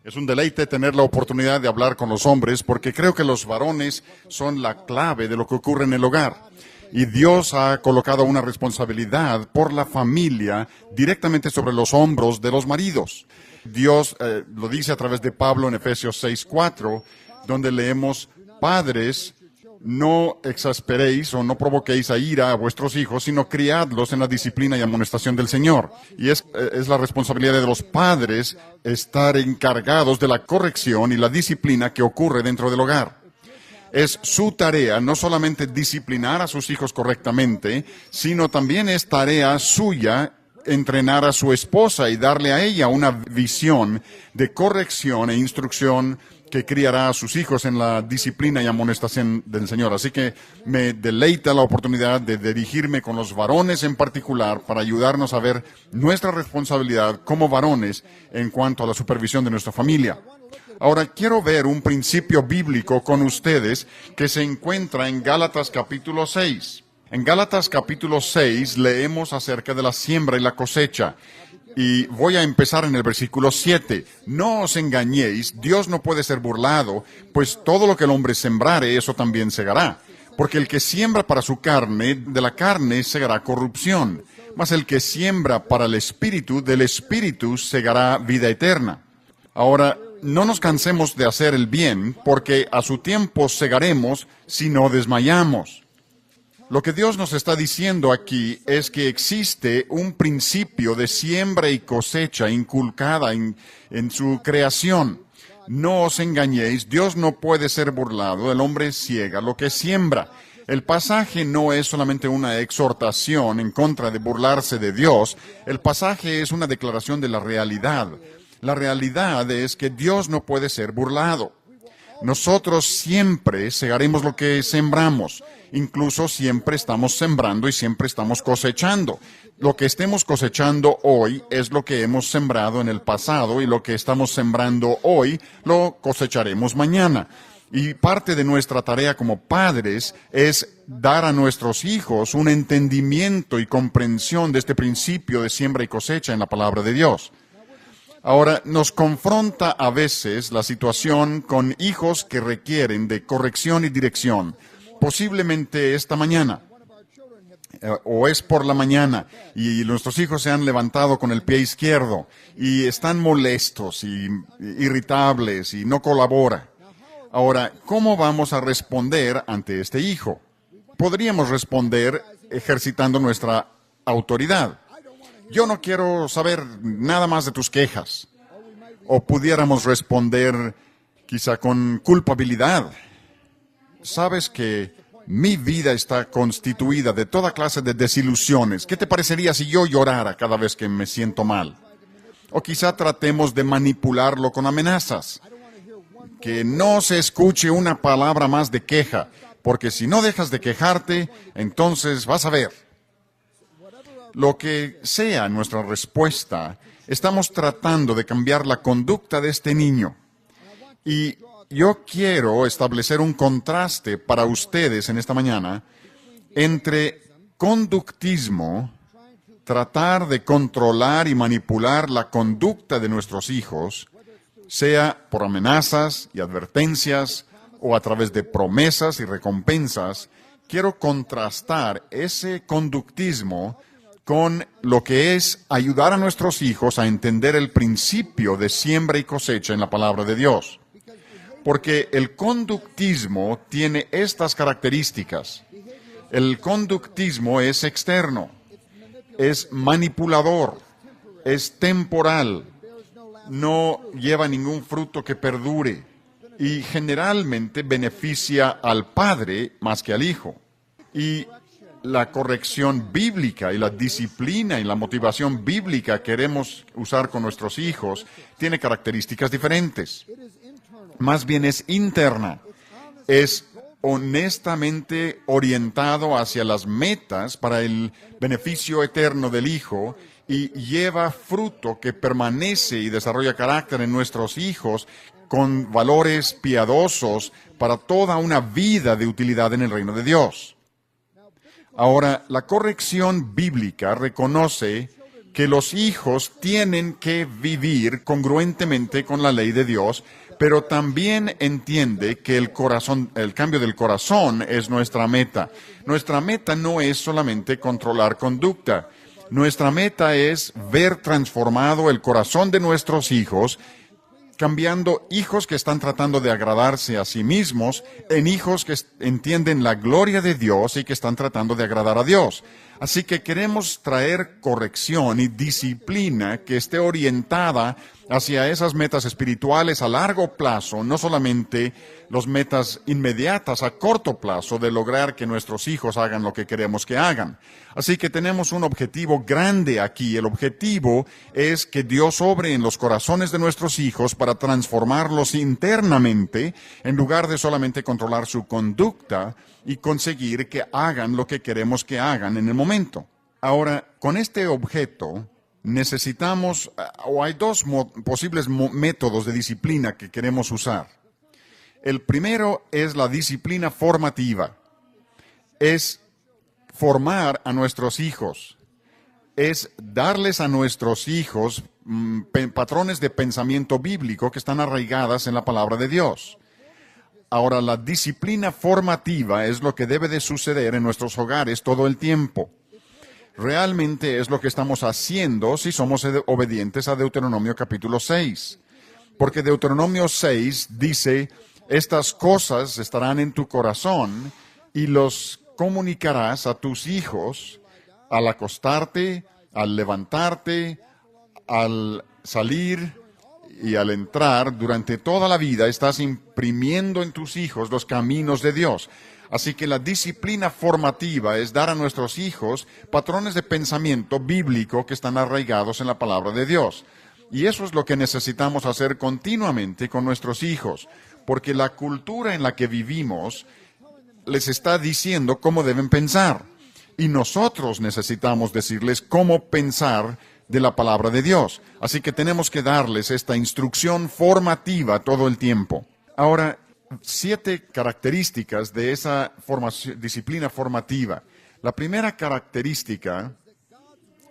Es un deleite tener la oportunidad de hablar con los hombres porque creo que los varones son la clave de lo que ocurre en el hogar. Y Dios ha colocado una responsabilidad por la familia directamente sobre los hombros de los maridos. Dios lo dice a través de Pablo en Efesios 6:4, donde leemos: padres, no exasperéis o no provoquéis a ira a vuestros hijos, sino criadlos en la disciplina y amonestación del Señor. Y es la responsabilidad de los padres estar encargados de la corrección y la disciplina que ocurre dentro del hogar. Es su tarea no solamente disciplinar a sus hijos correctamente, sino también es tarea suya entrenar a su esposa y darle a ella una visión de corrección e instrucción que criará a sus hijos en la disciplina y amonestación del Señor. Así que me deleita la oportunidad de dirigirme con los varones en particular para ayudarnos a ver nuestra responsabilidad como varones en cuanto a la supervisión de nuestra familia. Ahora, quiero ver un principio bíblico con ustedes que se encuentra en Gálatas capítulo 6. En Gálatas capítulo 6 leemos acerca de la siembra y la cosecha. Y voy a empezar en el versículo 7. No os engañéis, Dios no puede ser burlado, pues todo lo que el hombre sembrare, eso también segará. Porque el que siembra para su carne, de la carne segará corrupción. Mas el que siembra para el Espíritu, del Espíritu segará vida eterna. Ahora, no nos cansemos de hacer el bien, porque a su tiempo segaremos si no desmayamos. Lo que Dios nos está diciendo aquí es que existe un principio de siembra y cosecha inculcada en su creación. No os engañéis, Dios no puede ser burlado, el hombre ciega lo que siembra. El pasaje no es solamente una exhortación en contra de burlarse de Dios, el pasaje es una declaración de la realidad. La realidad es que Dios no puede ser burlado. Nosotros siempre segaremos lo que sembramos. Incluso siempre estamos sembrando y siempre estamos cosechando. Lo que estemos cosechando hoy es lo que hemos sembrado en el pasado y lo que estamos sembrando hoy lo cosecharemos mañana. Y parte de nuestra tarea como padres es dar a nuestros hijos un entendimiento y comprensión de este principio de siembra y cosecha en la palabra de Dios. Ahora, nos confronta a veces la situación con hijos que requieren de corrección y dirección. Posiblemente esta mañana, o es por la mañana, y nuestros hijos se han levantado con el pie izquierdo, y están molestos y irritables, y no colabora. Ahora, ¿cómo vamos a responder ante este hijo? Podríamos responder ejercitando nuestra autoridad. Yo no quiero saber nada más de tus quejas. O pudiéramos responder quizá con culpabilidad. Sabes que mi vida está constituida de toda clase de desilusiones. ¿Qué te parecería si yo llorara cada vez que me siento mal? O quizá tratemos de manipularlo con amenazas. Que no se escuche una palabra más de queja, porque si no dejas de quejarte, entonces vas a ver. Lo que sea nuestra respuesta, estamos tratando de cambiar la conducta de este niño. Y yo quiero establecer un contraste para ustedes en esta mañana entre conductismo, tratar de controlar y manipular la conducta de nuestros hijos, sea por amenazas y advertencias o a través de promesas y recompensas. Quiero contrastar ese conductismo con lo que es ayudar a nuestros hijos a entender el principio de siembra y cosecha en la palabra de Dios. Porque el conductismo tiene estas características. El conductismo es externo, es manipulador, es temporal, no lleva ningún fruto que perdure y generalmente beneficia al padre más que al hijo. Y la corrección bíblica y la disciplina y la motivación bíblica que queremos usar con nuestros hijos tiene características diferentes. Más bien es interna, es honestamente orientado hacia las metas para el beneficio eterno del hijo y lleva fruto que permanece y desarrolla carácter en nuestros hijos con valores piadosos para toda una vida de utilidad en el reino de Dios. Ahora, la corrección bíblica reconoce que los hijos tienen que vivir congruentemente con la ley de Dios, pero también entiende que el cambio del corazón es nuestra meta. Nuestra meta no es solamente controlar conducta. Nuestra meta es ver transformado el corazón de nuestros hijos, cambiando hijos que están tratando de agradarse a sí mismos en hijos que entienden la gloria de Dios y que están tratando de agradar a Dios. Así que queremos traer corrección y disciplina que esté orientada hacia esas metas espirituales a largo plazo, no solamente las metas inmediatas a corto plazo de lograr que nuestros hijos hagan lo que queremos que hagan. Así que tenemos un objetivo grande aquí. El objetivo es que Dios obre en los corazones de nuestros hijos para transformarlos internamente, en lugar de solamente controlar su conducta y conseguir que hagan lo que queremos que hagan en el momento. Ahora, con este objeto, necesitamos, o hay dos posibles métodos de disciplina que queremos usar. El primero es la disciplina formativa. Es formar a nuestros hijos. Es darles a nuestros hijos patrones de pensamiento bíblico que están arraigadas en la palabra de Dios. Ahora, la disciplina formativa es lo que debe de suceder en nuestros hogares todo el tiempo. Realmente es lo que estamos haciendo si somos obedientes a Deuteronomio capítulo 6. Porque Deuteronomio 6 dice, estas cosas estarán en tu corazón y los comunicarás a tus hijos al acostarte, al levantarte, al salir y al entrar. Durante toda la vida estás imprimiendo en tus hijos los caminos de Dios. Así que la disciplina formativa es dar a nuestros hijos patrones de pensamiento bíblico que están arraigados en la palabra de Dios. Y eso es lo que necesitamos hacer continuamente con nuestros hijos, porque la cultura en la que vivimos les está diciendo cómo deben pensar. Y nosotros necesitamos decirles cómo pensar de la palabra de Dios. Así que tenemos que darles esta instrucción formativa todo el tiempo. Ahora, 7 características de esa disciplina formativa. La primera característica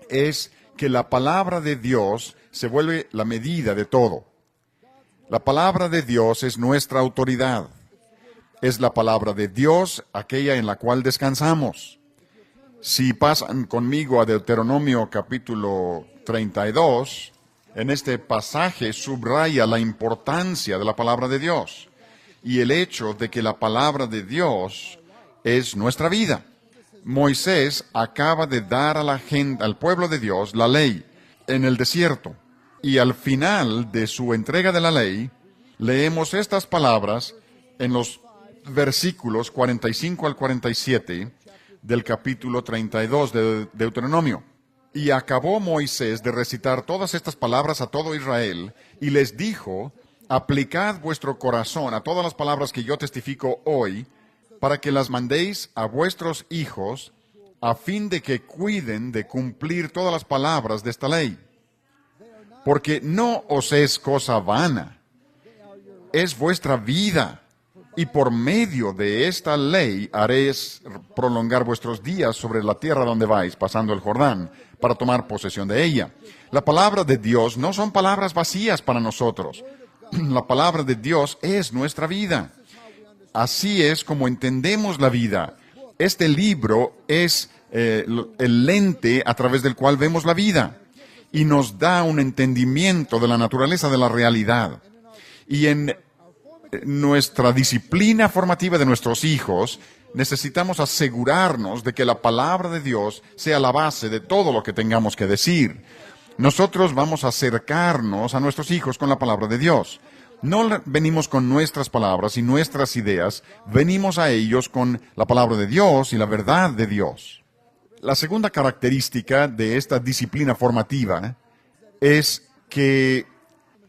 es que la palabra de Dios se vuelve la medida de todo. La palabra de Dios es nuestra autoridad. Es la palabra de Dios aquella en la cual descansamos. Si pasan conmigo a Deuteronomio capítulo 32, en este pasaje subraya la importancia de la palabra de Dios y el hecho de que la palabra de Dios es nuestra vida. Moisés acaba de dar a la gente, al pueblo de Dios, la ley en el desierto. Y al final de su entrega de la ley, leemos estas palabras en los versículos 45 al 47 del capítulo 32 de Deuteronomio. Y acabó Moisés de recitar todas estas palabras a todo Israel, y les dijo, aplicad vuestro corazón a todas las palabras que yo testifico hoy, para que las mandéis a vuestros hijos, a fin de que cuiden de cumplir todas las palabras de esta ley. Porque no os es cosa vana, es vuestra vida, y por medio de esta ley haréis prolongar vuestros días sobre la tierra donde vais, pasando el Jordán, para tomar posesión de ella. La palabra de Dios no son palabras vacías para nosotros. La palabra de Dios es nuestra vida. Así es como entendemos la vida. Este libro es el lente a través del cual vemos la vida y nos da un entendimiento de la naturaleza de la realidad. Y en nuestra disciplina formativa de nuestros hijos, necesitamos asegurarnos de que la palabra de Dios sea la base de todo lo que tengamos que decir. Nosotros vamos a acercarnos a nuestros hijos con la palabra de Dios. No venimos con nuestras palabras y nuestras ideas, venimos a ellos con la palabra de Dios y la verdad de Dios. La segunda característica de esta disciplina formativa es que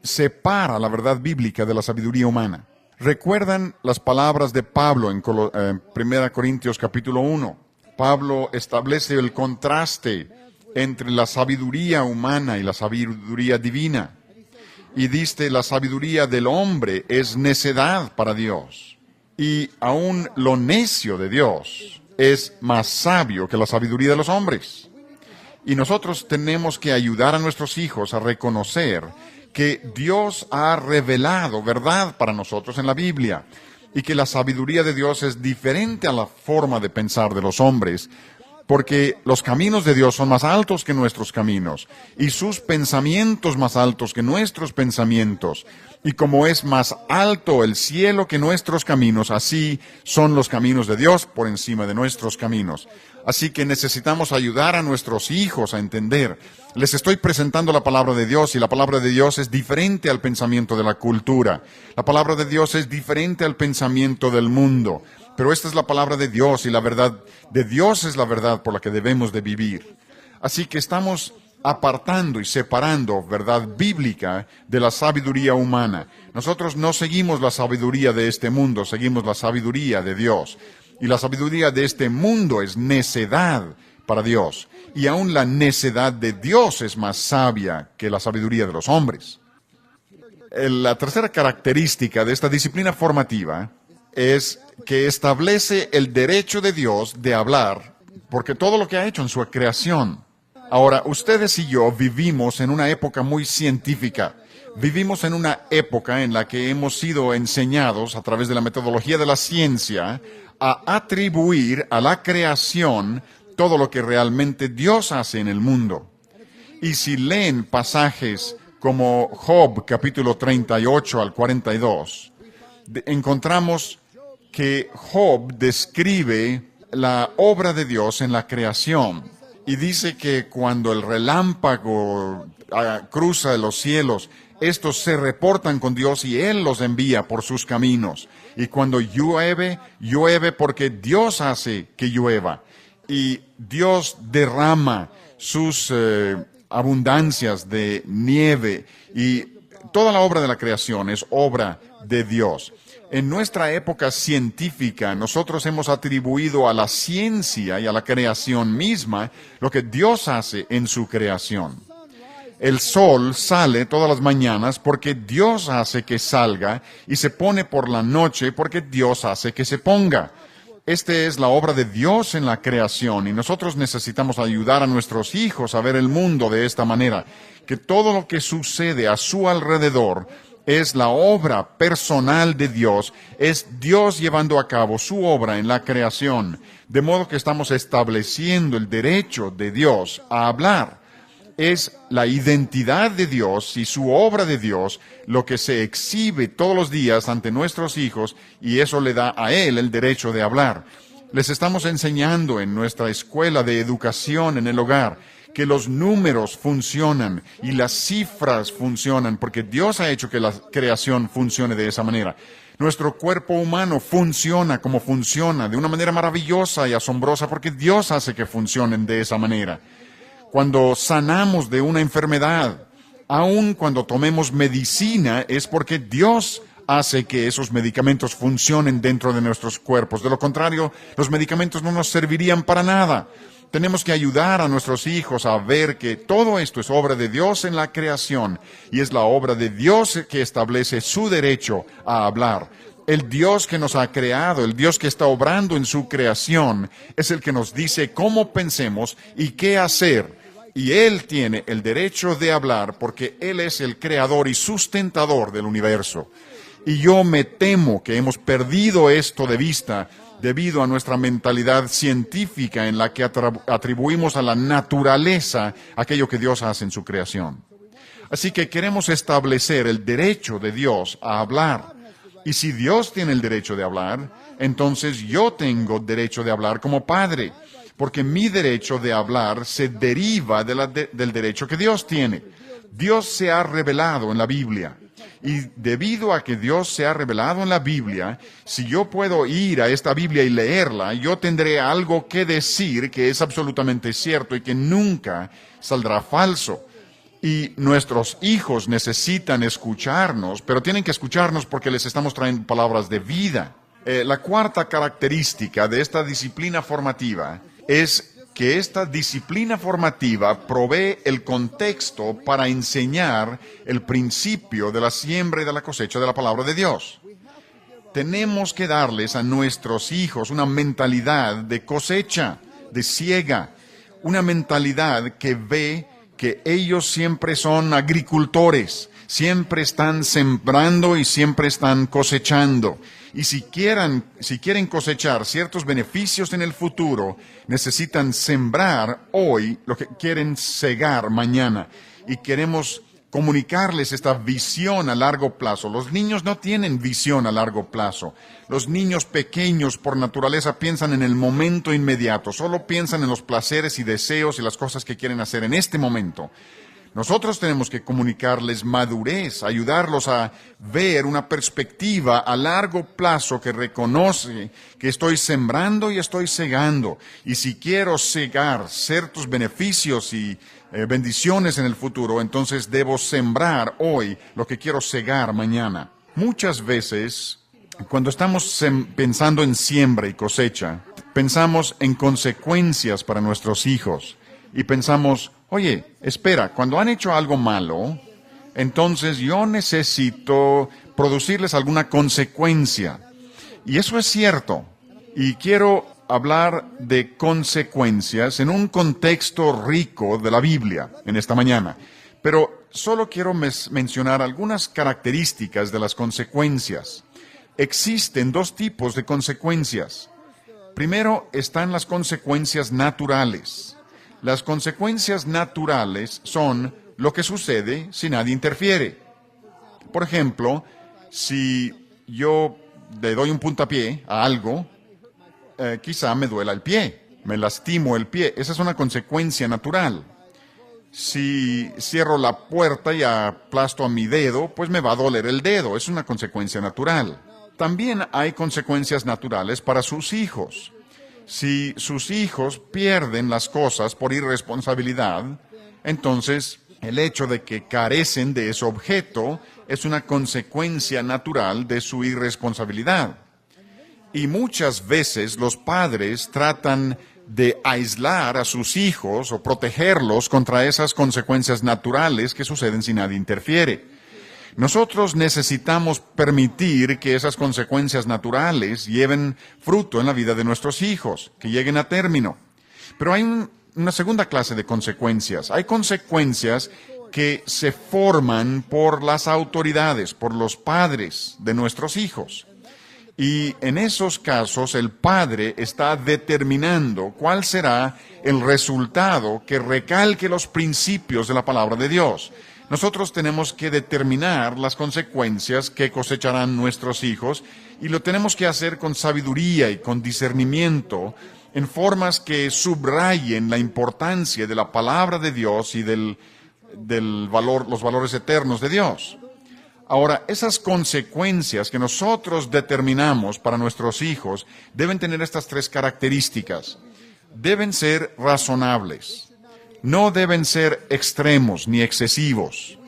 separa la verdad bíblica de la sabiduría humana. ¿Recuerdan las palabras de Pablo en 1 Corintios capítulo 1? Pablo establece el contraste entre la sabiduría humana y la sabiduría divina. Y dice, la sabiduría del hombre es necedad para Dios. Y aún lo necio de Dios es más sabio que la sabiduría de los hombres. Y nosotros tenemos que ayudar a nuestros hijos a reconocer que Dios ha revelado verdad para nosotros en la Biblia y que la sabiduría de Dios es diferente a la forma de pensar de los hombres, porque los caminos de Dios son más altos que nuestros caminos y sus pensamientos más altos que nuestros pensamientos. Y como es más alto el cielo que nuestros caminos, así son los caminos de Dios por encima de nuestros caminos. Así que necesitamos ayudar a nuestros hijos a entender. Les estoy presentando la palabra de Dios y la palabra de Dios es diferente al pensamiento de la cultura. La palabra de Dios es diferente al pensamiento del mundo. Pero esta es la palabra de Dios y la verdad de Dios es la verdad por la que debemos de vivir. Así que estamos apartando y separando verdad bíblica de la sabiduría humana. Nosotros no seguimos la sabiduría de este mundo, seguimos la sabiduría de Dios. Y la sabiduría de este mundo es necedad para Dios. Y aún la necedad de Dios es más sabia que la sabiduría de los hombres. La tercera característica de esta disciplina formativa es que establece el derecho de Dios de hablar, porque todo lo que ha hecho en su creación. Ahora, ustedes y yo vivimos en una época muy científica. Vivimos en una época en la que hemos sido enseñados a través de la metodología de la ciencia a atribuir a la creación todo lo que realmente Dios hace en el mundo. Y si leen pasajes como Job, capítulo 38 al 42, encontramos que Job describe la obra de Dios en la creación y dice que cuando el relámpago cruza los cielos, estos se reportan con Dios y Él los envía por sus caminos. Y cuando llueve, llueve porque Dios hace que llueva. Y Dios derrama sus abundancias de nieve. Y toda la obra de la creación es obra de Dios. En nuestra época científica, nosotros hemos atribuido a la ciencia y a la creación misma lo que Dios hace en su creación. El sol sale todas las mañanas porque Dios hace que salga y se pone por la noche porque Dios hace que se ponga. Esta es la obra de Dios en la creación y nosotros necesitamos ayudar a nuestros hijos a ver el mundo de esta manera, que todo lo que sucede a su alrededor es la obra personal de Dios, es Dios llevando a cabo su obra en la creación, de modo que estamos estableciendo el derecho de Dios a hablar. Es la identidad de Dios y su obra de Dios lo que se exhibe todos los días ante nuestros hijos y eso le da a Él el derecho de hablar. Les estamos enseñando en nuestra escuela de educación en el hogar que los números funcionan y las cifras funcionan porque Dios ha hecho que la creación funcione de esa manera. Nuestro cuerpo humano funciona como funciona, de una manera maravillosa y asombrosa porque Dios hace que funcionen de esa manera. Cuando sanamos de una enfermedad, aun cuando tomemos medicina, es porque Dios hace que esos medicamentos funcionen dentro de nuestros cuerpos. De lo contrario, los medicamentos no nos servirían para nada. Tenemos que ayudar a nuestros hijos a ver que todo esto es obra de Dios en la creación y es la obra de Dios que establece su derecho a hablar. El Dios que nos ha creado, el Dios que está obrando en su creación, es el que nos dice cómo pensemos y qué hacer. Y Él tiene el derecho de hablar porque Él es el creador y sustentador del universo. Y yo me temo que hemos perdido esto de vista debido a nuestra mentalidad científica en la que atribuimos a la naturaleza aquello que Dios hace en su creación. Así que queremos establecer el derecho de Dios a hablar. Y si Dios tiene el derecho de hablar, entonces yo tengo derecho de hablar como padre. Porque mi derecho de hablar se deriva del derecho que Dios tiene. Dios se ha revelado en la Biblia. Y debido a que Dios se ha revelado en la Biblia, si yo puedo ir a esta Biblia y leerla, yo tendré algo que decir que es absolutamente cierto y que nunca saldrá falso. Y nuestros hijos necesitan escucharnos, pero tienen que escucharnos porque les estamos trayendo palabras de vida. La cuarta característica de esta disciplina formativa es que esta disciplina formativa provee el contexto para enseñar el principio de la siembra y de la cosecha de la palabra de Dios. Tenemos que darles a nuestros hijos una mentalidad de cosecha, de siega, una mentalidad que ve que ellos siempre son agricultores, siempre están sembrando y siempre están cosechando. Y si quieren cosechar ciertos beneficios en el futuro, necesitan sembrar hoy lo que quieren segar mañana. Y queremos comunicarles esta visión a largo plazo. Los niños no tienen visión a largo plazo. Los niños pequeños por naturaleza piensan en el momento inmediato, solo piensan en los placeres y deseos y las cosas que quieren hacer en este momento. Nosotros tenemos que comunicarles madurez, ayudarlos a ver una perspectiva a largo plazo que reconoce que estoy sembrando y estoy segando. Y si quiero segar ciertos beneficios y bendiciones en el futuro, entonces debo sembrar hoy lo que quiero segar mañana. Muchas veces, cuando estamos pensando en siembra y cosecha, pensamos en consecuencias para nuestros hijos y pensamos, oye, espera, cuando han hecho algo malo, entonces yo necesito producirles alguna consecuencia. Y eso es cierto. Y quiero hablar de consecuencias en un contexto rico de la Biblia en esta mañana. Pero solo quiero mencionar algunas características de las consecuencias. Existen dos tipos de consecuencias. Primero están las consecuencias naturales. Las consecuencias naturales son lo que sucede si nadie interfiere. Por ejemplo, si yo le doy un puntapié a algo, quizá me duela el pie, me lastimo el pie. Esa es una consecuencia natural. Si cierro la puerta y aplasto a mi dedo, pues me va a doler el dedo. Es una consecuencia natural. También hay consecuencias naturales para sus hijos. Si sus hijos pierden las cosas por irresponsabilidad, entonces el hecho de que carecen de ese objeto es una consecuencia natural de su irresponsabilidad. Y muchas veces los padres tratan de aislar a sus hijos o protegerlos contra esas consecuencias naturales que suceden si nadie interfiere. Nosotros necesitamos permitir que esas consecuencias naturales lleven fruto en la vida de nuestros hijos, que lleguen a término. Pero hay una segunda clase de consecuencias. Hay consecuencias que se forman por las autoridades, por los padres de nuestros hijos. Y en esos casos el padre está determinando cuál será el resultado que recalque los principios de la palabra de Dios. Nosotros tenemos que determinar las consecuencias que cosecharán nuestros hijos y lo tenemos que hacer con sabiduría y con discernimiento en formas que subrayen la importancia de la palabra de Dios y los valores eternos de Dios. Ahora, esas consecuencias que nosotros determinamos para nuestros hijos deben tener estas tres características. Deben ser razonables. No deben ser extremos ni excesivos.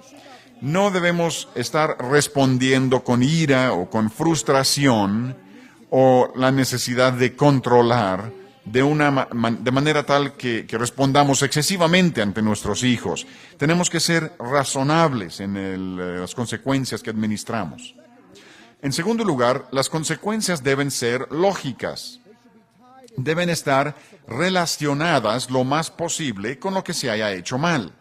No debemos estar respondiendo con ira o con frustración o la necesidad de controlar de manera tal que respondamos excesivamente ante nuestros hijos. Tenemos que ser razonables en las consecuencias que administramos. En segundo lugar, las consecuencias deben ser lógicas. Deben estar relacionadas lo más posible con lo que se haya hecho mal.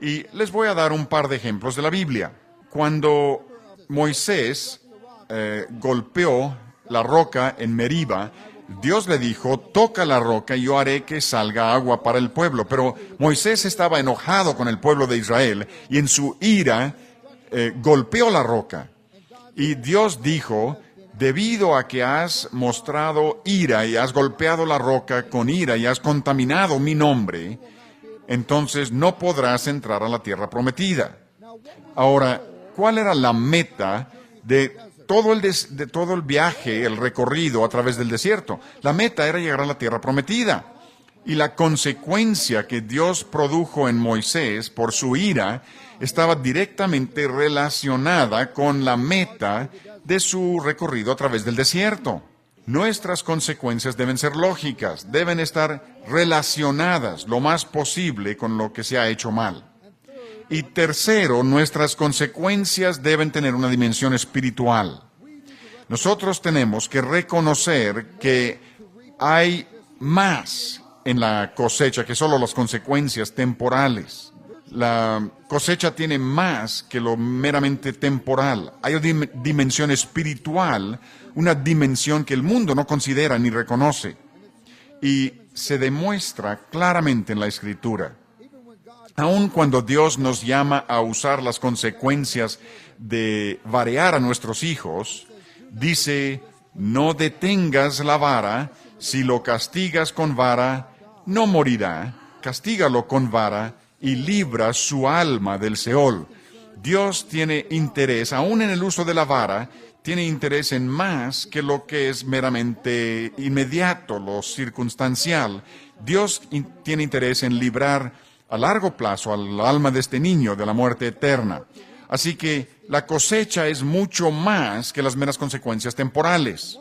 Y les voy a dar un par de ejemplos de la Biblia. Cuando Moisés golpeó la roca en Meriba, Dios le dijo, toca la roca y yo haré que salga agua para el pueblo. Pero Moisés estaba enojado con el pueblo de Israel y en su ira golpeó la roca. Y Dios dijo, debido a que has mostrado ira y has golpeado la roca con ira y has contaminado mi nombre, entonces no podrás entrar a la tierra prometida. Ahora, ¿cuál era la meta de todo el viaje, el recorrido a través del desierto? La meta era llegar a la tierra prometida. Y la consecuencia que Dios produjo en Moisés por su ira estaba directamente relacionada con la meta de su recorrido a través del desierto. Nuestras consecuencias deben ser lógicas, deben estar relacionadas lo más posible con lo que se ha hecho mal. Y tercero, nuestras consecuencias deben tener una dimensión espiritual. Nosotros tenemos que reconocer que hay más en la cosecha que solo las consecuencias temporales. La cosecha tiene más que lo meramente temporal. Hay una dimensión espiritual, una dimensión que el mundo no considera ni reconoce. Y se demuestra claramente en la Escritura. Aun cuando Dios nos llama a usar las consecuencias de variar a nuestros hijos, dice, no detengas la vara, si lo castigas con vara, no morirá, castígalo con vara y libra su alma del Seol. Dios tiene interés, aun en el uso de la vara, tiene interés en más que lo que es meramente inmediato, lo circunstancial. Dios tiene interés en librar a largo plazo al alma de este niño de la muerte eterna. Así que la cosecha es mucho más que las meras consecuencias temporales.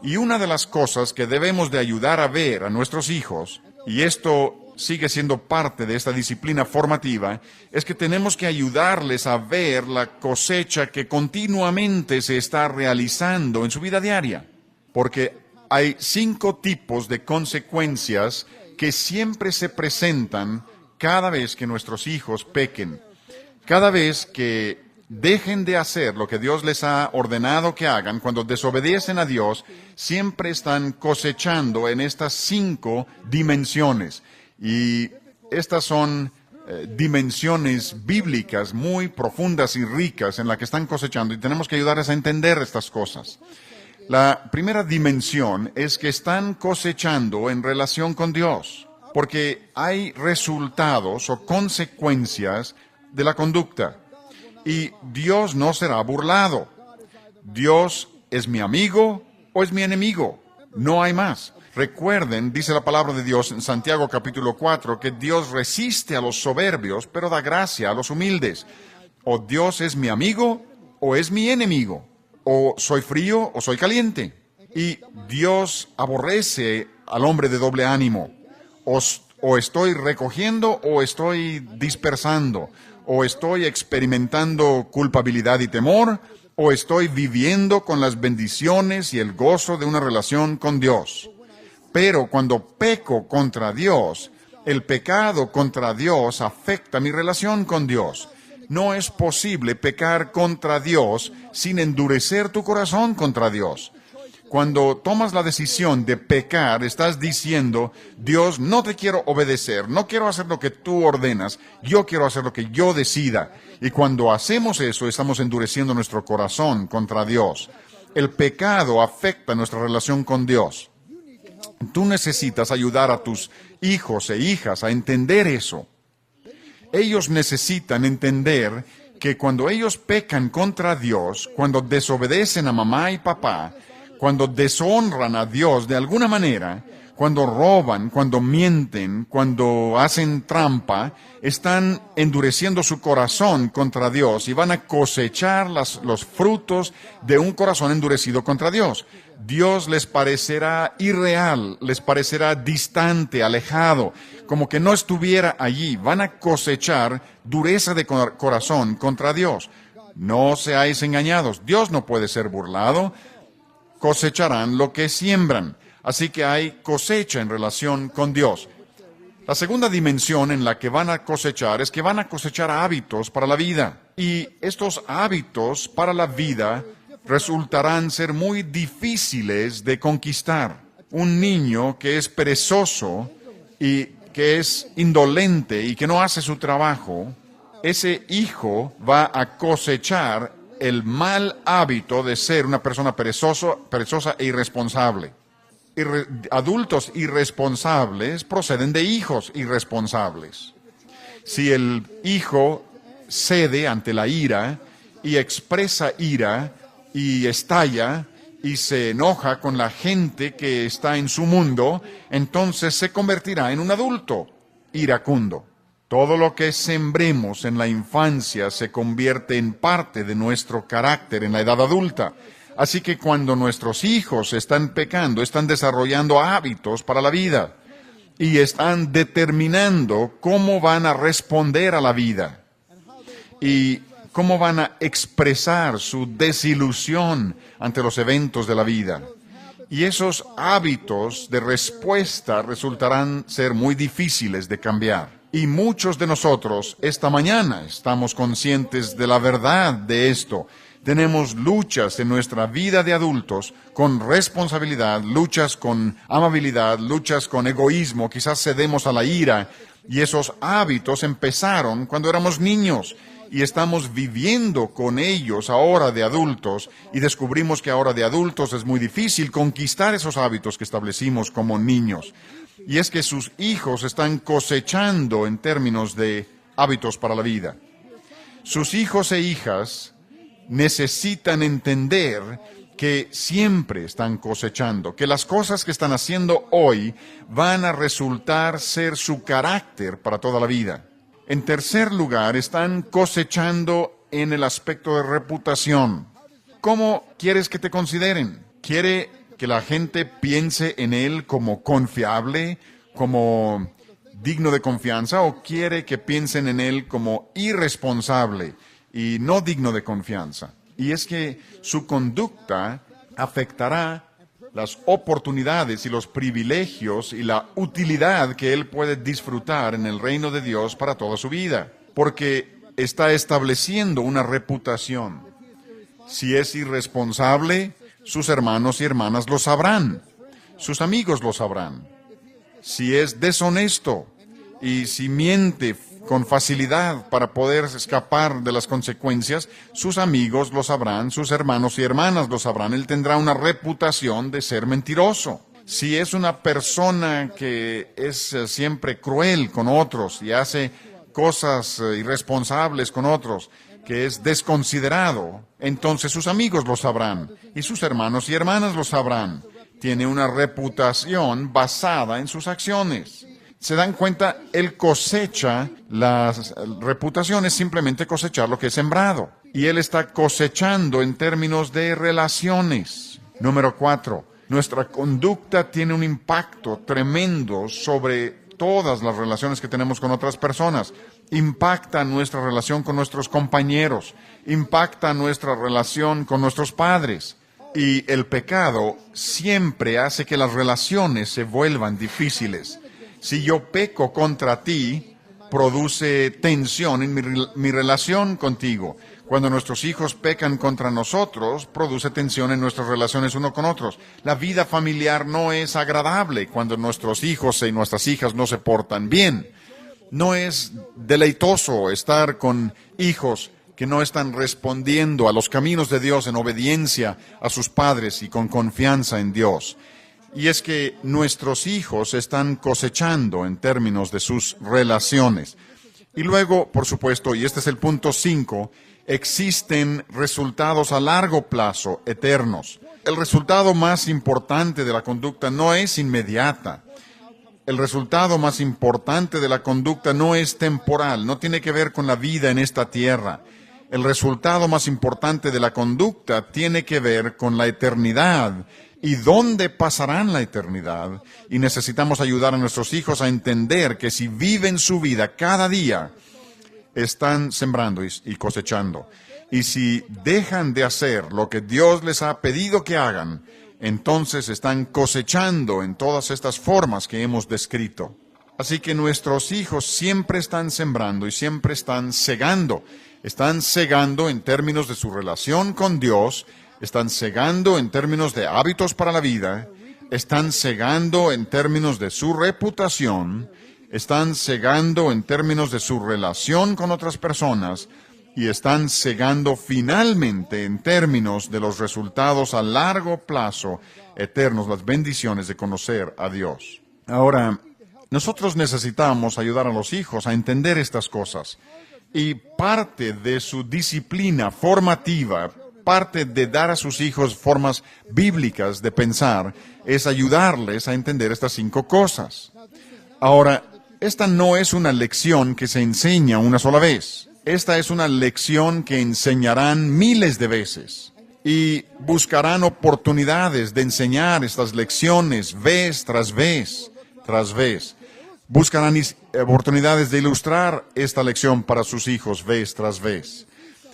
Y una de las cosas que debemos de ayudar a ver a nuestros hijos, y esto sigue siendo parte de esta disciplina formativa, es que tenemos que ayudarles a ver la cosecha que continuamente se está realizando en su vida diaria. Porque hay 5 tipos de consecuencias que siempre se presentan cada vez que nuestros hijos pequen. Cada vez que dejen de hacer lo que Dios les ha ordenado que hagan, cuando desobedecen a Dios, siempre están cosechando en estas 5 dimensiones. Y estas son dimensiones bíblicas muy profundas y ricas en las que están cosechando, y tenemos que ayudarles a entender estas cosas. La primera dimensión es que están cosechando en relación con Dios, porque hay resultados o consecuencias de la conducta. Y Dios no será burlado. Dios es mi amigo o es mi enemigo. No hay más. Recuerden, dice la palabra de Dios en Santiago capítulo 4, que Dios resiste a los soberbios, pero da gracia a los humildes. O Dios es mi amigo o es mi enemigo. O soy frío o soy caliente. Y Dios aborrece al hombre de doble ánimo. O estoy recogiendo o estoy dispersando. O estoy experimentando culpabilidad y temor, o estoy viviendo con las bendiciones y el gozo de una relación con Dios. Pero cuando peco contra Dios, el pecado contra Dios afecta mi relación con Dios. No es posible pecar contra Dios sin endurecer tu corazón contra Dios. Cuando tomas la decisión de pecar, estás diciendo, Dios, no te quiero obedecer, no quiero hacer lo que tú ordenas, yo quiero hacer lo que yo decida. Y cuando hacemos eso, estamos endureciendo nuestro corazón contra Dios. El pecado afecta nuestra relación con Dios. Tú necesitas ayudar a tus hijos e hijas a entender eso. Ellos necesitan entender que cuando ellos pecan contra Dios, cuando desobedecen a mamá y papá, cuando deshonran a Dios de alguna manera, cuando roban, cuando mienten, cuando hacen trampa, están endureciendo su corazón contra Dios y van a cosechar los frutos de un corazón endurecido contra Dios. Dios les parecerá irreal, les parecerá distante, alejado, como que no estuviera allí. Van a cosechar dureza de corazón contra Dios. No seáis engañados, Dios no puede ser burlado. Cosecharán lo que siembran. Así que hay cosecha en relación con Dios. La segunda dimensión en la que van a cosechar es que van a cosechar hábitos para la vida. Y estos hábitos para la vida resultarán ser muy difíciles de conquistar. Un niño que es perezoso y que es indolente y que no hace su trabajo, ese hijo va a cosechar el mal hábito de ser una persona perezosa e irresponsable. Adultos irresponsables proceden de hijos irresponsables. Si el hijo cede ante la ira y expresa ira y estalla y se enoja con la gente que está en su mundo, entonces se convertirá en un adulto iracundo. Todo lo que sembremos en la infancia se convierte en parte de nuestro carácter en la edad adulta. Así que cuando nuestros hijos están pecando, están desarrollando hábitos para la vida y están determinando cómo van a responder a la vida y cómo van a expresar su desilusión ante los eventos de la vida. Y esos hábitos de respuesta resultarán ser muy difíciles de cambiar. Y muchos de nosotros esta mañana estamos conscientes de la verdad de esto. Tenemos luchas en nuestra vida de adultos con responsabilidad, luchas con amabilidad, luchas con egoísmo, quizás cedemos a la ira. Y esos hábitos empezaron cuando éramos niños. Y estamos viviendo con ellos ahora de adultos y descubrimos que ahora de adultos es muy difícil conquistar esos hábitos que establecimos como niños. Y es que sus hijos están cosechando en términos de hábitos para la vida. Sus hijos e hijas necesitan entender que siempre están cosechando, que las cosas que están haciendo hoy van a resultar ser su carácter para toda la vida. En tercer lugar, están cosechando en el aspecto de reputación. ¿Cómo quieres que te consideren? ¿Quiere que la gente piense en él como confiable, como digno de confianza, o quiere que piensen en él como irresponsable y no digno de confianza? Y es que su conducta afectará las oportunidades y los privilegios y la utilidad que él puede disfrutar en el reino de Dios para toda su vida, porque está estableciendo una reputación. Si es irresponsable, sus hermanos y hermanas lo sabrán, sus amigos lo sabrán. Si es deshonesto y si miente con facilidad para poder escapar de las consecuencias, sus amigos lo sabrán, sus hermanos y hermanas lo sabrán. Él tendrá una reputación de ser mentiroso. Si es una persona que es siempre cruel con otros y hace cosas irresponsables con otros, que es desconsiderado, entonces sus amigos lo sabrán y sus hermanos y hermanas lo sabrán. Tiene una reputación basada en sus acciones. ¿Se dan cuenta? Él cosecha, la reputación es simplemente cosechar lo que es sembrado. Y él está cosechando en términos de relaciones. Número 4, nuestra conducta tiene un impacto tremendo sobre todas las relaciones que tenemos con otras personas. Impacta nuestra relación con nuestros compañeros, impacta nuestra relación con nuestros padres. Y el pecado siempre hace que las relaciones se vuelvan difíciles. Si yo peco contra ti, produce tensión en mi relación contigo. Cuando nuestros hijos pecan contra nosotros, produce tensión en nuestras relaciones uno con otros. La vida familiar no es agradable cuando nuestros hijos y nuestras hijas no se portan bien. No es deleitoso estar con hijos que no están respondiendo a los caminos de Dios en obediencia a sus padres y con confianza en Dios. Y es que nuestros hijos están cosechando en términos de sus relaciones. Y luego, por supuesto, y este es el punto 5, existen resultados a largo plazo, eternos. El resultado más importante de la conducta no es inmediata. El resultado más importante de la conducta no es temporal, no tiene que ver con la vida en esta tierra. El resultado más importante de la conducta tiene que ver con la eternidad. ¿Y dónde pasarán la eternidad? Y necesitamos ayudar a nuestros hijos a entender que si viven su vida cada día, están sembrando y cosechando. Y si dejan de hacer lo que Dios les ha pedido que hagan, entonces están cosechando en todas estas formas que hemos descrito. Así que nuestros hijos siempre están sembrando y siempre están segando. Están segando en términos de su relación con Dios, están segando en términos de hábitos para la vida, están segando en términos de su reputación, están segando en términos de su relación con otras personas y están segando finalmente en términos de los resultados a largo plazo eternos, las bendiciones de conocer a Dios. Ahora, nosotros necesitamos ayudar a los hijos a entender estas cosas y parte de su disciplina formativa, parte de dar a sus hijos formas bíblicas de pensar, es ayudarles a entender estas 5 cosas. Ahora, esta no es una lección que se enseña una sola vez. Esta es una lección que enseñarán miles de veces. Y buscarán oportunidades de enseñar estas lecciones vez tras vez, tras vez. Buscarán oportunidades de ilustrar esta lección para sus hijos vez tras vez.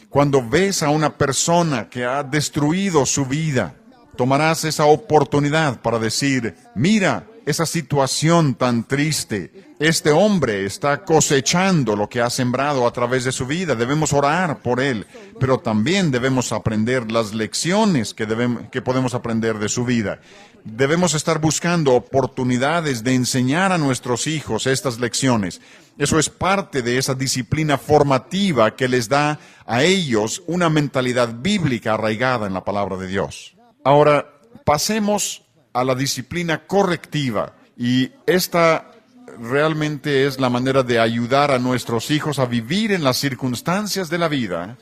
Cuando ves a una persona que ha destruido su vida, Tomarás esa oportunidad para decir, mira, esa situación tan triste. Este hombre está cosechando lo que ha sembrado a través de su vida. Debemos orar por él, pero también debemos aprender las lecciones que podemos aprender de su vida. Debemos estar buscando oportunidades de enseñar a nuestros hijos estas lecciones. Eso es parte de esa disciplina formativa que les da a ellos una mentalidad bíblica arraigada en la palabra de Dios. Ahora, pasemos a la disciplina correctiva, y esta realmente es la manera de ayudar a nuestros hijos a vivir en las circunstancias de la vida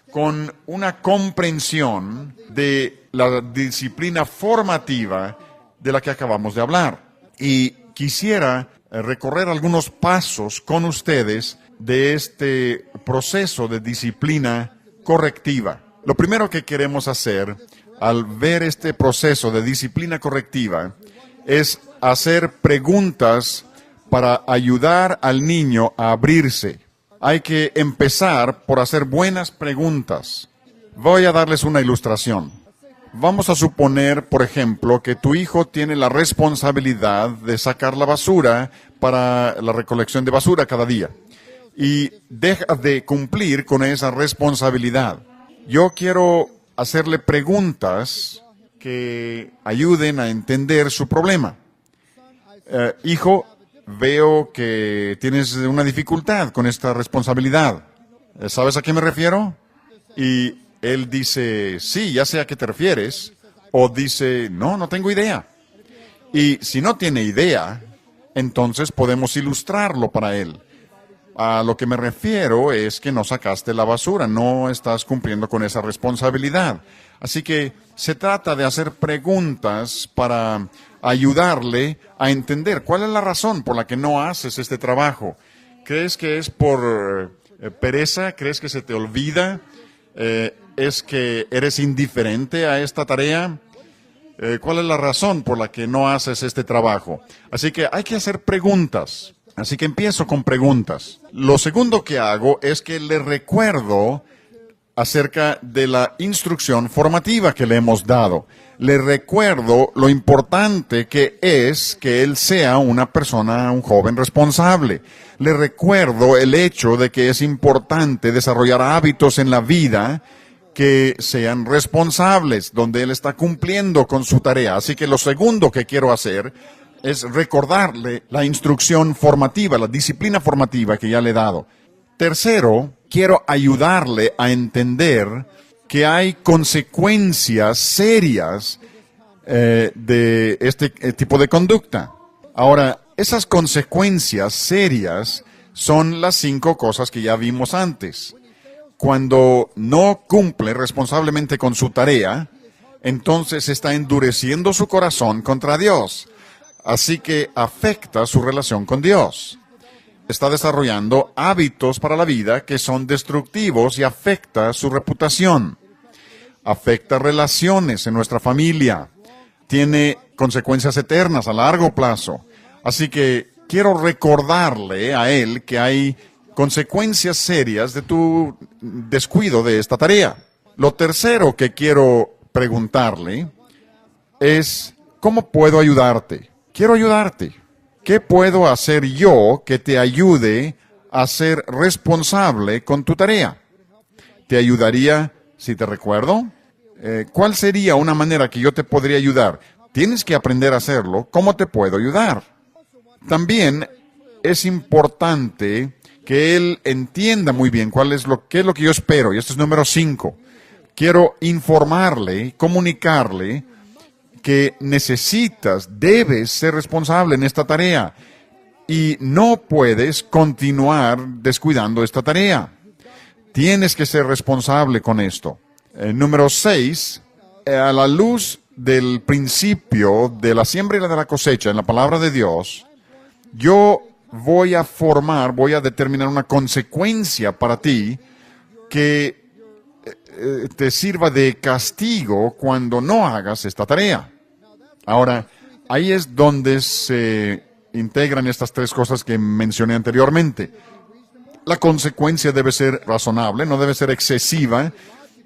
con una comprensión de la disciplina formativa de la que acabamos de hablar. Y quisiera recorrer algunos pasos con ustedes de este proceso de disciplina correctiva. Lo primero que queremos hacer al ver este proceso de disciplina correctiva es hacer preguntas para ayudar al niño a abrirse. Hay que empezar por hacer buenas preguntas. Voy a darles una ilustración. Vamos a suponer, por ejemplo, que tu hijo tiene la responsabilidad de sacar la basura para la recolección de basura cada día y deja de cumplir con esa responsabilidad. Yo quiero hacerle preguntas que ayuden a entender su problema. Hijo, veo que tienes una dificultad con esta responsabilidad. ¿Sabes a qué me refiero? Y él dice, sí, ya sé a qué te refieres. O dice, no, no tengo idea. Y si no tiene idea, entonces podemos ilustrarlo para él. A lo que me refiero es que no sacaste la basura, no estás cumpliendo con esa responsabilidad. Así que se trata de hacer preguntas para ayudarle a entender cuál es la razón por la que no haces este trabajo. ¿Crees que es por pereza? ¿Crees que se te olvida? ¿Es que eres indiferente a esta tarea? ¿Cuál es la razón por la que no haces este trabajo? Así que hay que hacer preguntas. Así que empiezo con preguntas. Lo segundo que hago es que le recuerdo acerca de la instrucción formativa que le hemos dado. Le recuerdo lo importante que es que él sea una persona, un joven responsable. Le recuerdo el hecho de que es importante desarrollar hábitos en la vida que sean responsables, donde él está cumpliendo con su tarea. Así que lo segundo que quiero hacer es recordarle la instrucción formativa, la disciplina formativa que ya le he dado. Tercero, quiero ayudarle a entender que hay consecuencias serias de este tipo de conducta. Ahora, esas consecuencias serias son las 5 cosas que ya vimos antes. Cuando no cumple responsablemente con su tarea, entonces está endureciendo su corazón contra Dios. Así que afecta su relación con Dios. Está desarrollando hábitos para la vida que son destructivos y afecta su reputación. Afecta relaciones en nuestra familia. Tiene consecuencias eternas a largo plazo. Así que quiero recordarle a él que hay consecuencias serias de tu descuido de esta tarea. Lo tercero que quiero preguntarle es, ¿cómo puedo ayudarte? Quiero ayudarte. ¿Qué puedo hacer yo que te ayude a ser responsable con tu tarea? ¿Te ayudaría si te recuerdo? ¿Cuál sería una manera que yo te podría ayudar? Tienes que aprender a hacerlo. ¿Cómo te puedo ayudar? También es importante que él entienda muy bien qué es lo que yo espero. Y esto es número 5. Quiero informarle, comunicarle que debes ser responsable en esta tarea y no puedes continuar descuidando esta tarea. Tienes que ser responsable con esto. Número 6, a la luz del principio de la siembra y de la cosecha en la palabra de Dios, yo voy a determinar una consecuencia para ti que te sirva de castigo cuando no hagas esta tarea. Ahora, ahí es donde se integran estas 3 cosas que mencioné anteriormente. La consecuencia debe ser razonable, no debe ser excesiva,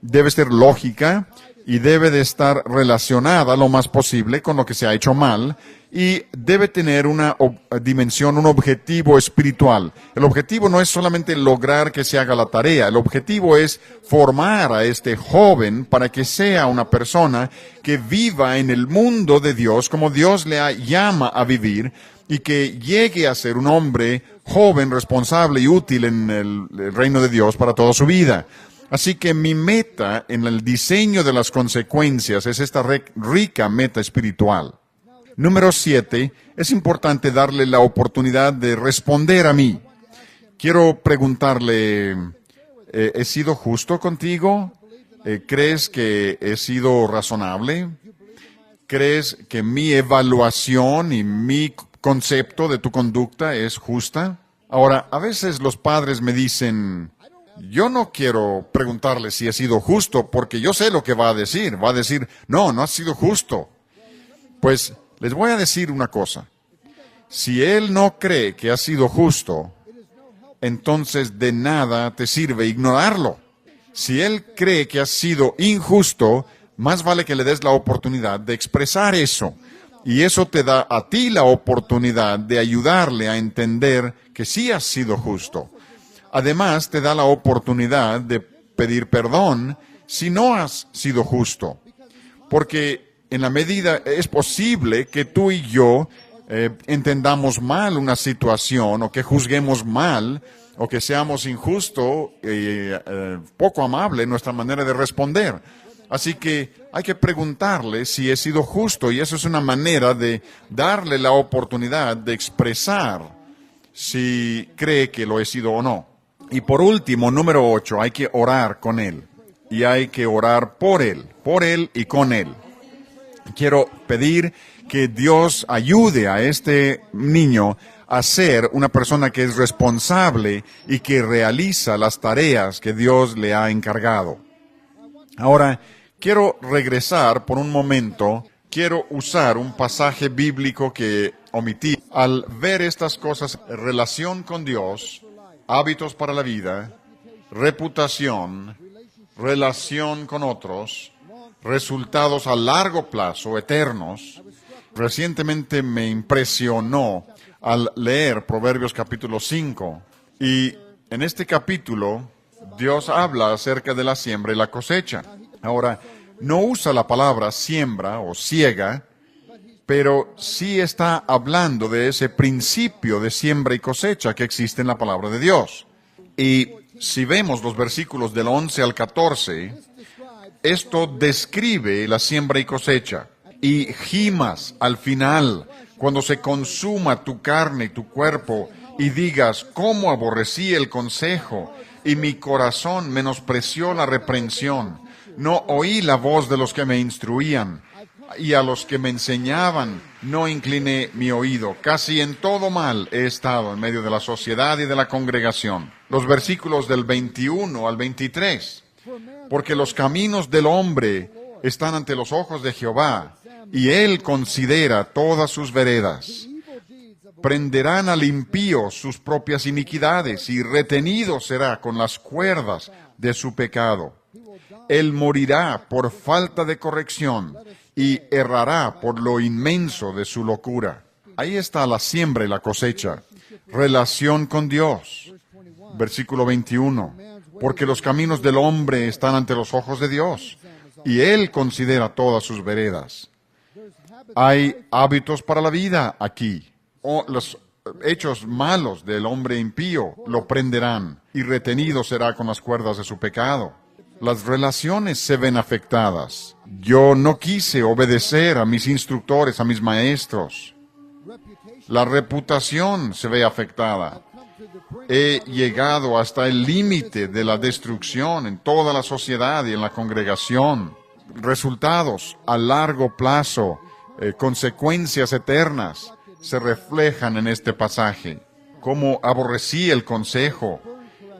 debe ser lógica y debe de estar relacionada lo más posible con lo que se ha hecho mal y debe tener una dimensión, un objetivo espiritual. El objetivo no es solamente lograr que se haga la tarea, el objetivo es formar a este joven para que sea una persona que viva en el mundo de Dios como Dios le llama a vivir y que llegue a ser un hombre joven, responsable y útil en el reino de Dios para toda su vida. Así que mi meta en el diseño de las consecuencias es esta rica meta espiritual. Número 7, es importante darle la oportunidad de responder a mí. Quiero preguntarle, ¿he sido justo contigo? ¿Crees que he sido razonable? ¿Crees que mi evaluación y mi concepto de tu conducta es justa? Ahora, a veces los padres me dicen, yo no quiero preguntarle si he sido justo porque yo sé lo que va a decir. Va a decir, no, no has sido justo. Pues les voy a decir una cosa. Si él no cree que ha sido justo, entonces de nada te sirve ignorarlo. Si él cree que has sido injusto, más vale que le des la oportunidad de expresar eso. Y eso te da a ti la oportunidad de ayudarle a entender que sí has sido justo. Además, te da la oportunidad de pedir perdón si no has sido justo. Porque en la medida es posible que tú y yo entendamos mal una situación o que juzguemos mal o que seamos injustos y poco amable en nuestra manera de responder. Así que hay que preguntarle si he sido justo y eso es una manera de darle la oportunidad de expresar si cree que lo he sido o no. Y por último, número 8, hay que orar con él y hay que orar por él y con él. Quiero pedir que Dios ayude a este niño a ser una persona que es responsable y que realiza las tareas que Dios le ha encargado. Ahora, quiero regresar por un momento, quiero usar un pasaje bíblico que omití. Al ver estas cosas, relación con Dios, hábitos para la vida, reputación, relación con otros, resultados a largo plazo, eternos. Recientemente me impresionó al leer Proverbios capítulo 5 y en este capítulo Dios habla acerca de la siembra y la cosecha. Ahora, no usa la palabra siembra o siega, pero sí está hablando de ese principio de siembra y cosecha que existe en la palabra de Dios. Y si vemos los versículos del 11 al 14, esto describe la siembra y cosecha. Y gimas al final, cuando se consuma tu carne y tu cuerpo, y digas, cómo aborrecí el consejo, y mi corazón menospreció la reprensión. No oí la voz de los que me instruían, y a los que me enseñaban no incliné mi oído. Casi en todo mal he estado en medio de la sociedad y de la congregación. Los versículos del 21 al 23. Porque los caminos del hombre están ante los ojos de Jehová, y él considera todas sus veredas. Prenderán al impío sus propias iniquidades, y retenido será con las cuerdas de su pecado. Él morirá por falta de corrección, y errará por lo inmenso de su locura. Ahí está la siembra y la cosecha. Relación con Dios. Versículo 21. Porque los caminos del hombre están ante los ojos de Dios, y él considera todas sus veredas. Hay hábitos para la vida aquí. Los hechos malos del hombre impío lo prenderán, y retenido será con las cuerdas de su pecado. Las relaciones se ven afectadas. Yo no quise obedecer a mis instructores, a mis maestros. La reputación se ve afectada. He llegado hasta el límite de la destrucción en toda la sociedad y en la congregación. Resultados a largo plazo, consecuencias eternas, se reflejan en este pasaje. Cómo aborrecí el consejo,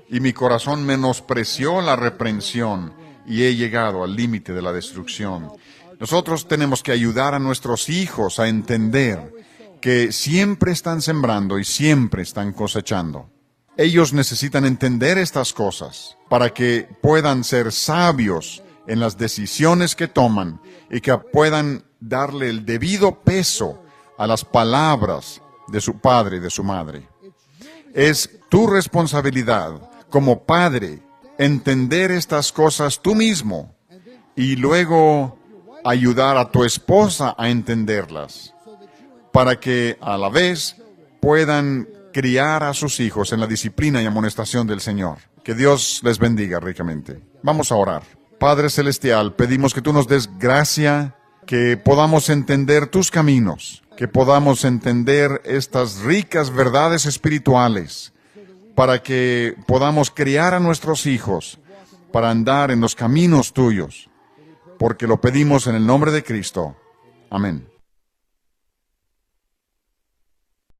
y mi corazón menospreció la reprensión, y he llegado al límite de la destrucción. Nosotros tenemos que ayudar a nuestros hijos a entender que siempre están sembrando y siempre están cosechando. Ellos necesitan entender estas cosas para que puedan ser sabios en las decisiones que toman y que puedan darle el debido peso a las palabras de su padre y de su madre. Es tu responsabilidad como padre entender estas cosas tú mismo y luego ayudar a tu esposa a entenderlas, para que a la vez puedan criar a sus hijos en la disciplina y amonestación del Señor. Que Dios les bendiga ricamente. Vamos a orar. Padre Celestial, pedimos que tú nos des gracia, que podamos entender tus caminos, que podamos entender estas ricas verdades espirituales, para que podamos criar a nuestros hijos, para andar en los caminos tuyos, porque lo pedimos en el nombre de Cristo. Amén.